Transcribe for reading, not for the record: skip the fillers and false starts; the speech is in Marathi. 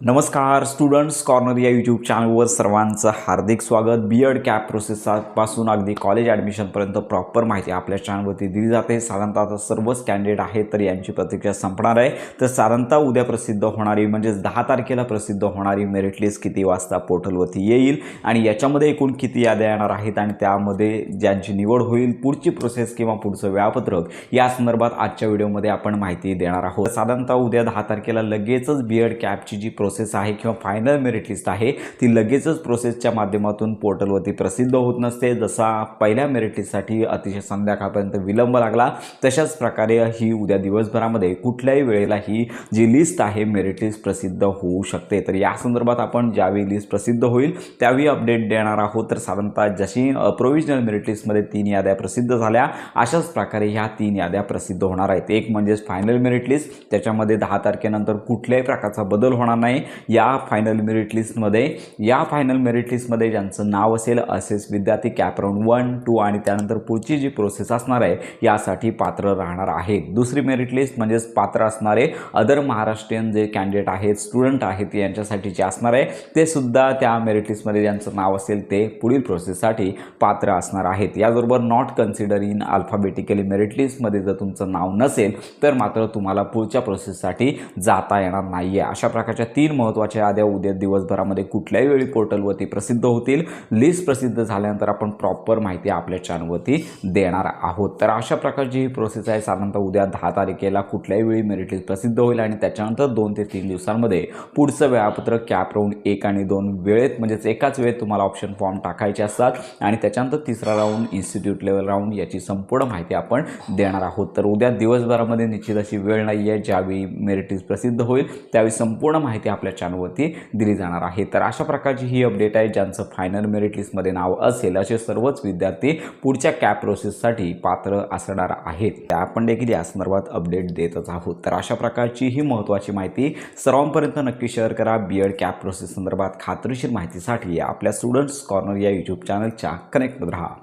नमस्कार स्टुडंट्स कॉर्नर या यूट्यूब चॅनलवर सर्वांचं हार्दिक स्वागत। बीएड कॅप प्रोसेसपासून अगदी कॉलेज ॲडमिशनपर्यंत प्रॉपर माहिती आपल्या चॅनलवरती दिली जाते। साधारणतः आता सर्वच कॅन्डिडेट आहेत तर यांची प्रतीक्षा संपणार आहे। तर साधारणतः उद्या प्रसिद्ध होणारी म्हणजेच 10 तारखेला प्रसिद्ध होणारी मेरिट लिस्ट किती वाजता पोर्टलवरती येईल आणि याच्यामध्ये एकूण किती याद्या येणार आहेत आणि त्यामध्ये ज्यांची निवड होईल, पुढची प्रोसेस किंवा पुढचं वेळापत्रक या संदर्भात आजच्या व्हिडिओमध्ये आपण माहिती देणार आहोत। साधारणतः उद्या 10 तारखेला लगेचच बीएड कॅपची जी प्रोसेस आहे किंवा फायनल मेरिट लिस्ट आहे ती लगेचच प्रोसेसच्या माध्यमातून पोर्टलवरती प्रसिद्ध होत नसते। जसा पहिल्या मेरिट लिस्टसाठी अतिशय संध्याकाळपर्यंत विलंब लागला, तशाच प्रकारे ही उद्या दिवसभरामध्ये कुठल्याही वेळेला ही जी लिस्ट आहे मेरिट लिस्ट प्रसिद्ध होऊ शकते। तर या संदर्भात आपण ज्यावेळी लिस्ट प्रसिद्ध होईल त्यावेळी अपडेट देणार आहोत। तर साधारणतः जशी प्रोव्हिजनल मेरिट लिस्टमध्ये 3 याद्या प्रसिद्ध झाल्या, अशाच प्रकारे ह्या 3 याद्या प्रसिद्ध होणार आहेत। एक म्हणजे फायनल मेरिट लिस्ट, त्याच्यामध्ये 10 तारखेनंतर कुठल्याही प्रकारचा बदल होणार नाही। या फायनल मेरिट लिस्टमध्ये ज्यांचं नाव असेल असेच विद्यार्थी कॅप राऊंड 1, 2 आणि त्यानंतर पुढची जी प्रोसेस असणार आहे यासाठी पात्र राहणार आहेत। दुसरी मेरिट लिस्ट म्हणजेच पात्र असणारे अदर महाराष्ट्रीयन जे कॅन्डिडेट आहेत, स्टुडंट आहेत, यांच्यासाठीचे असणार आहे। ते सुद्धा त्या मेरिट लिस्टमध्ये ज्यांचं नाव असेल ते पुढील प्रोसेससाठी पात्र असणार आहेत। याचबरोबर not consider in alphabetically merit लिस्टमध्ये जर तुमचं नाव नसेल तर मात्र तुम्हाला पुढच्या प्रोसेससाठी जाता येणार नाही आहे। अशा प्रकारच्या 3 महत्त्वाच्या याद्या उद्या दिवसभरामध्ये कुठल्याही वेळी पोर्टलवरती प्रसिद्ध होतील। लिस्ट प्रसिद्ध झाल्यानंतर आपण प्रॉपर माहिती आपल्या चॅनलवरती देणार आहोत। तर अशा प्रकारची ही प्रोसेस आहे। साधारणतः उद्या 10 तारखेला कुठल्याही वेळी मेरिट लिस्ट प्रसिद्ध होईल आणि त्याच्यानंतर 2 ते 3 दिवसांमध्ये पुढचं वेळापत्रक कॅप राऊंड 1 आणि 2 वेळेत म्हणजेच एकाच वेळेत तुम्हाला ऑप्शन फॉर्म टाकायचे असतात आणि त्याच्यानंतर तिसरा राऊंड इन्स्टिट्यूट लेवल राऊंड याची संपूर्ण माहिती आपण देणार आहोत। तर उद्या दिवसभरामध्ये निश्चित अशी वेळ नाही आहे, ज्यावेळी मेरिट लिस्ट प्रसिद्ध होईल त्यावेळी संपूर्ण माहिती आपल्या चॅनलवरती दिली जाणार आहे। तर अशा प्रकारची ही अपडेट आहे। ज्यांचं फायनल मेरिट लिस्टमध्ये नाव असेल असे सर्वच विद्यार्थी पुढच्या कॅप प्रोसेससाठी पात्र असणार आहेत। त्या आपण देखील या संदर्भात अपडेट देतच आहोत। तर अशा प्रकारची ही महत्त्वाची माहिती सर्वांपर्यंत नक्की शेअर करा। बीएड कॅप प्रोसेस संदर्भात खात्रीशीर माहितीसाठी आपल्या स्टुडंट्स कॉर्नर या यूट्यूब चॅनलच्या कनेक्टमध्ये राहा।